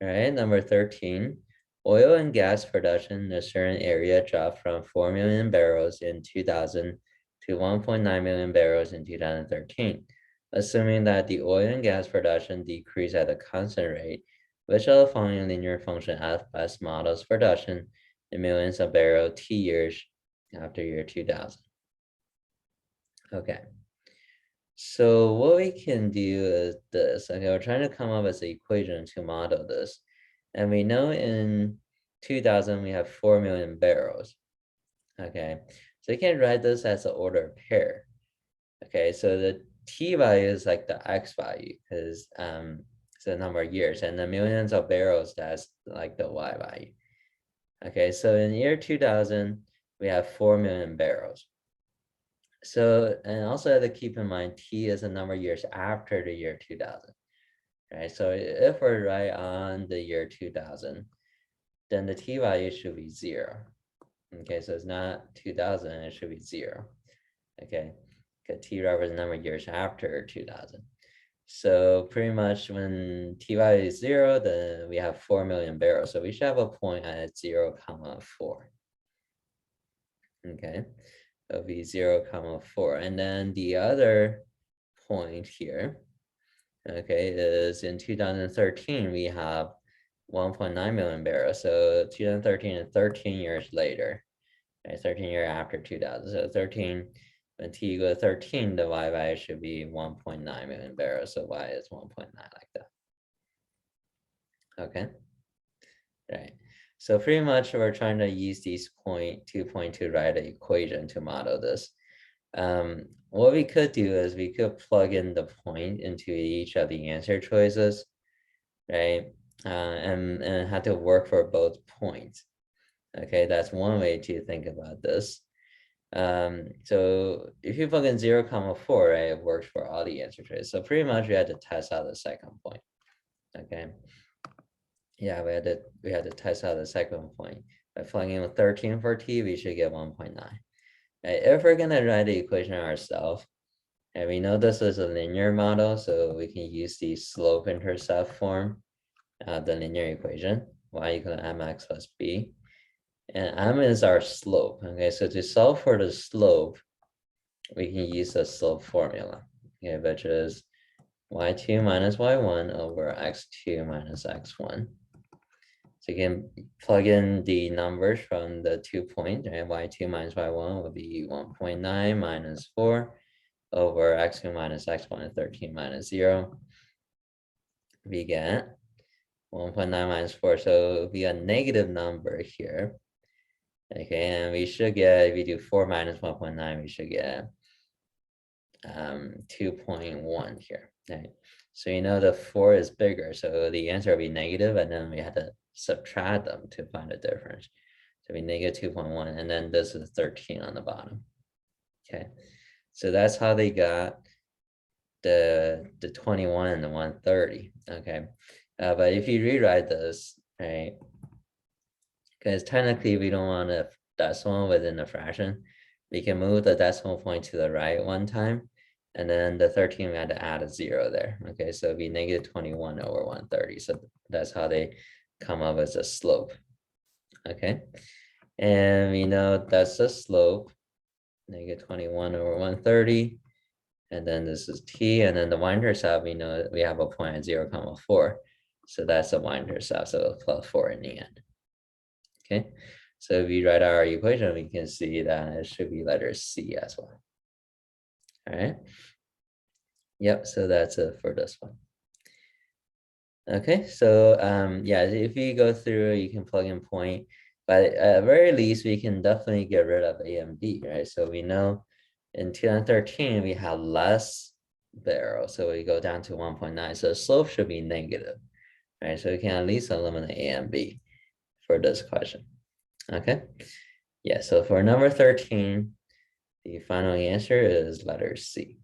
All right, number 13. Oil and gas production in a certain area dropped from 4 million barrels in 2000 to 1.9 million barrels in 2013. Assuming that the oil and gas production decreased at a constant rate, which of the following linear function F best models production in millions of barrel T years after year 2000? Okay. So what we can do is this. Okay, we're trying to come up with an equation to model this. And we know in 2000 we have 4 million barrels. Okay, so you can write this as an ordered pair. Okay, so the T value is like the X value because it's the number of years, and the millions of barrels, that's like the Y value. Okay, so in year 2000, we have 4 million barrels. So, and also have to keep in mind, T is a number of years after the year 2000, right? So if we're right on the year 2000, then the T value should be 0. Okay, so it's not 2000, it should be 0. Okay, because T represents the number of years after 2000. So pretty much when T value is 0, then we have 4 million barrels. So we should have a point at 0, 4. Okay. It'll be 0, 4. And then the other point here, okay, is in 2013, we have 1.9 million barrels. So 2013 and 13 years later, right? 13 years after 2000. So 13, when T equals 13, the Y value should be 1.9 million barrels. So Y is 1.9 like that. Okay, right. So pretty much we're trying to use these point to write an equation to model this. What we could do is we could plug in the point into each of the answer choices, right? And have to work for both points. Okay, that's one way to think about this. So if you plug in 0, 4, right, it works for all the answer choices. So pretty much we had to test out the second point. Okay. Yeah, we had to test out the second point. By plugging in 13 for T, we should get 1.9. If we're gonna write the equation ourselves, and we know this is a linear model, so we can use the slope-intercept form, the linear equation, y equal to mx plus b. And m is our slope. Okay, so to solve for the slope, we can use the slope formula, okay, which is y2 minus y1 over x2 minus x1. So you can plug in the numbers from the 2 points, right? Y2 minus y1 will be 1.9 minus 4 over x2 minus x1 13 minus 0. We get 1.9 minus 4, so it'll be a negative number here. Okay, and we should get, if we do 4 minus 1.9, we should get 2.1 here, right? So you know the 4 is bigger, so the answer will be negative, and then we had to subtract them to find the difference. So we negative 2.1, and then this is 13 on the bottom. Okay, so that's how they got the 21 and the 130. Okay, but if you rewrite this, right, because technically we don't want a decimal within a fraction, we can move the decimal point to the right one time, and then the 13 we had to add a 0 there. Okay, so it'd be negative 21 over 130. So that's how they come up as a slope. Okay, and we know that's the slope, negative 21 over 130. And then this is T, and then the y-intercept, we know that we have a point at 0, 4. So that's the y-intercept, so plus 4 in the end. Okay, so if we write our equation, we can see that it should be letter C as well. All right. Yep, so that's it for this one. Okay, so yeah, if you go through, you can plug in point, but at very least, we can definitely get rid of A and B, right? So we know in 2013, we have less barrels, so we go down to 1.9, so the slope should be negative, right? So we can at least eliminate A and B for this question. Okay, yeah, so for number 13, the final answer is letter C.